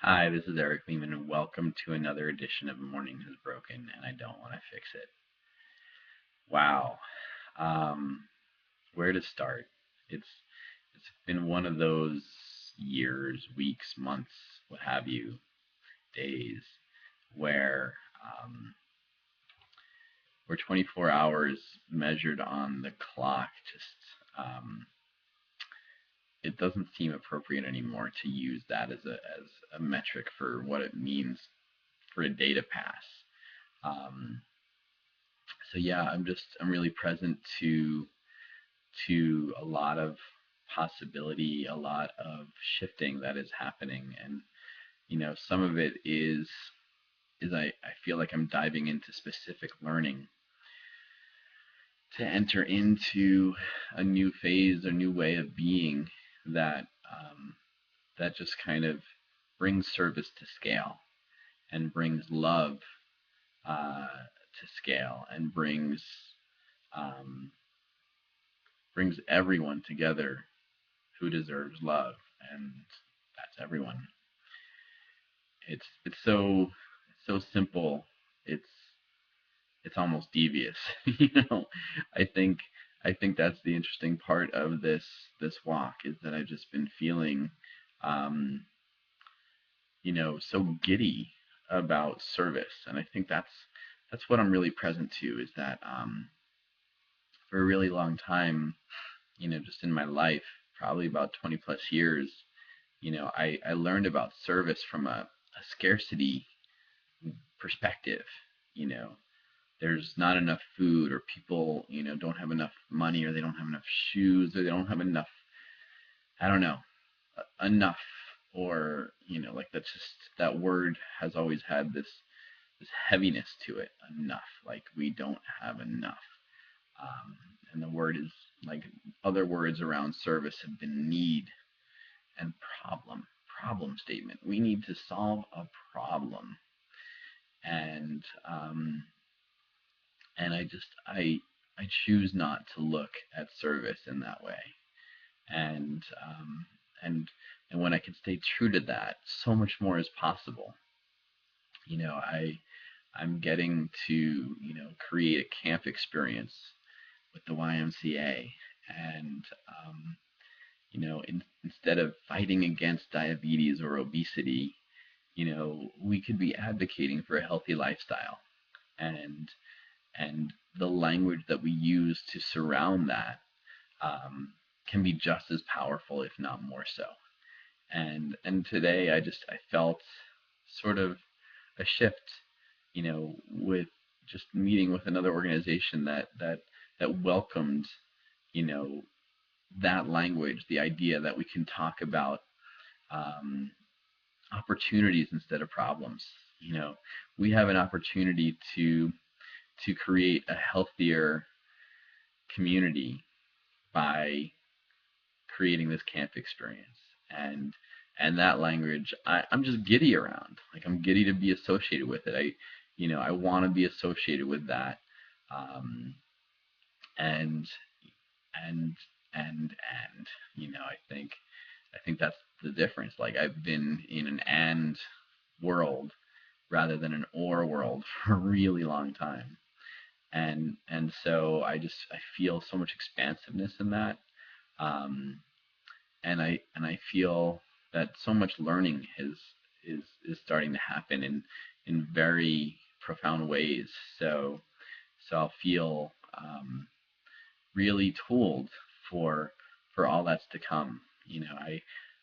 Hi, this is Eric Lehman, and welcome to another edition of Morning Has Broken, and I Don't Want to Fix It. Wow, um, where to start? It's been one of those years, weeks, months, what have you, days, where um, where 24 hours measured on the clock just it doesn't seem appropriate anymore to use that as a metric for what it means for a day to pass. Um, so yeah, I'm really present to a lot of possibility, a lot of shifting that is happening, and some of it is I feel like I'm diving into specific learning to enter into a new phase, a new way of being that that just kind of brings service to scale and brings love to scale and um, brings everyone together who deserves love, and that's everyone. It's so simple. It's it's almost devious. I think I think that's the interesting part of this walk is that I've just been feeling, um, so giddy about service, and I think that's what I'm really present to. Is that for a really long time, just in my life, probably about 20 plus years, I learned about service from a scarcity perspective. You know, there's not enough food, or people, don't have enough money, or they don't have enough shoes, or they don't have enough, I don't know, enough, or, like that's just, that word has always had this heaviness to it, enough, like we don't have enough. Um, and the word is like other words around service have been need and problem statement. We need to solve a problem, and I choose not to look at service in that way, and and and when I can stay true to that, so much more is possible. I'm getting to create a camp experience with the YMCA, and instead of fighting against diabetes or obesity, we could be advocating for a healthy lifestyle, and the language that we use to surround that um, can be just as powerful, if not more so. And today I felt sort of a shift, with just meeting with another organization that welcomed, you know, that language, the idea that we can talk about um, opportunities instead of problems. We have an opportunity to create a healthier community by creating this camp experience, and that language I'm just giddy around. Like, I'm giddy to be associated with it. I want to be associated with that, um, and and and I think that's the difference. Like, I've been in an and world rather than an or world for a really long time, and so I feel so much expansiveness in that, um, and I feel that so much learning is starting to happen in very profound ways. So I'll feel really tooled for all that's to come.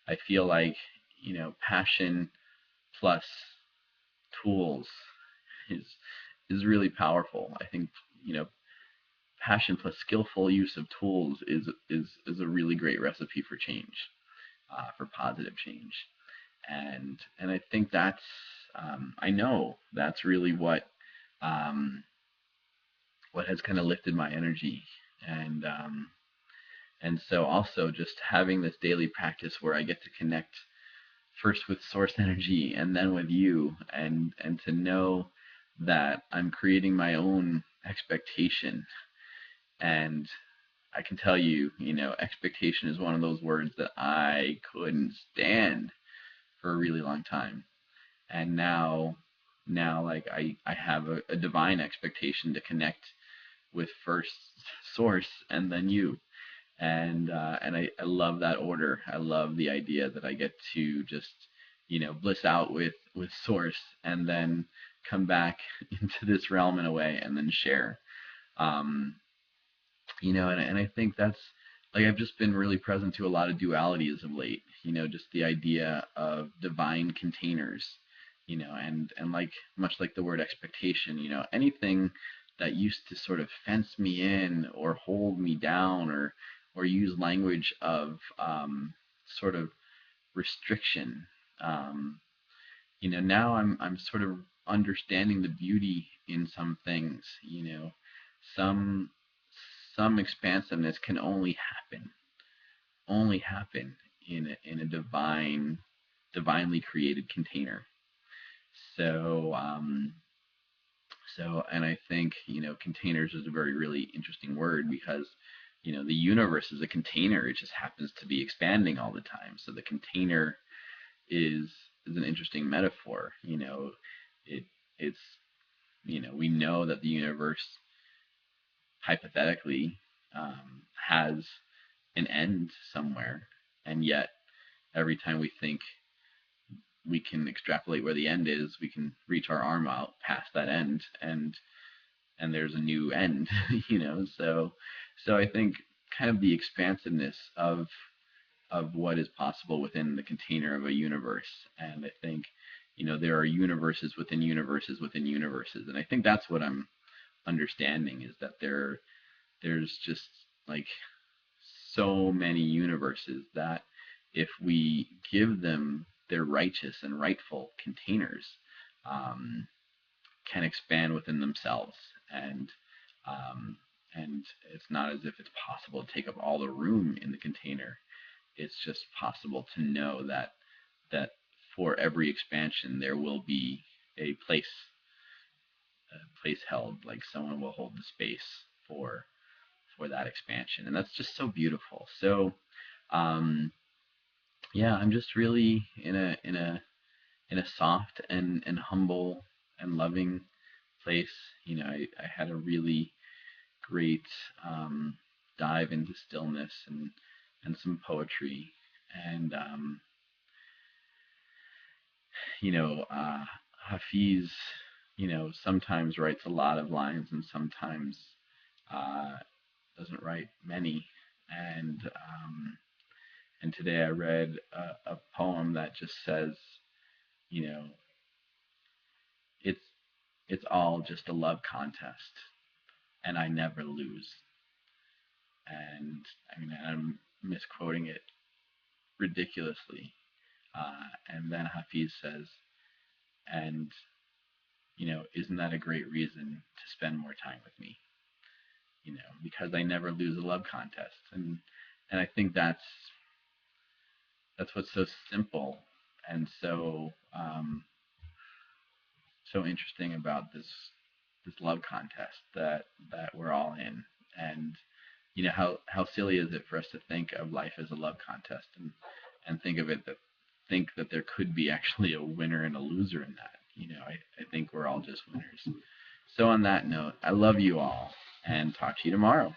I feel like passion plus tools is really powerful. I think passion plus skillful use of tools is a really great recipe for change, for positive change, and I think that's I know that's really um, what has kind of lifted my energy, and so also just having this daily practice where I get to connect first with source energy and then with you, and to know that I'm creating my own expectation. And I can tell you, expectation is one of those words that I couldn't stand for a really long time. And now like I have a divine expectation to connect with first source and then you. And I love that order. I love the idea that I get to just, bliss out with source and then come back into this realm in a way and then share. Um, and I think that's like I've just been really present to a lot of dualities of late, just the idea of divine containers, and like much like the word expectation, anything that used to sort of fence me in or hold me down or use language of sort of restriction. Now I'm sort of understanding the beauty in some things. Some some expansiveness can only happen in a divinely created container. So and I think containers is a very really interesting word because the universe is a container. It just happens to be expanding all the time. So the container is an interesting metaphor. It it's we know that the universe hypothetically has an end somewhere, and yet every time we think we can extrapolate where the end is, we can reach our arm out past that end, and there's a new end. So I think kind of the expansiveness of what is possible within the container of a universe. And I think there are universes within universes within universes, and I think that's what I'm understanding, is that there's just like so many universes that if we give them their righteous and rightful containers, um, can expand within themselves. And and it's not as if it's possible to take up all the room in the container. It's just possible to know that for every expansion there will be a place held, like someone will hold the space for that expansion, and that's just so beautiful. So yeah, I'm just really in a soft and humble and loving place. I had a really great dive into stillness and some poetry. And Hafiz, sometimes writes a lot of lines and sometimes uh, doesn't write many. And today I read a poem that just says, you know, it's it's all just a love contest, and I never lose. And I mean, I'm misquoting it ridiculously. And then Hafiz says, and isn't that a great reason to spend more time with me? Because I never lose a love contest, and I think that's what's so simple and so interesting about this love contest that we're all in. And how silly is it for us to think of life as a love contest and think that there could be actually a winner and a loser in that. I think we're all just winners. So on that note, I love you all and talk to you tomorrow.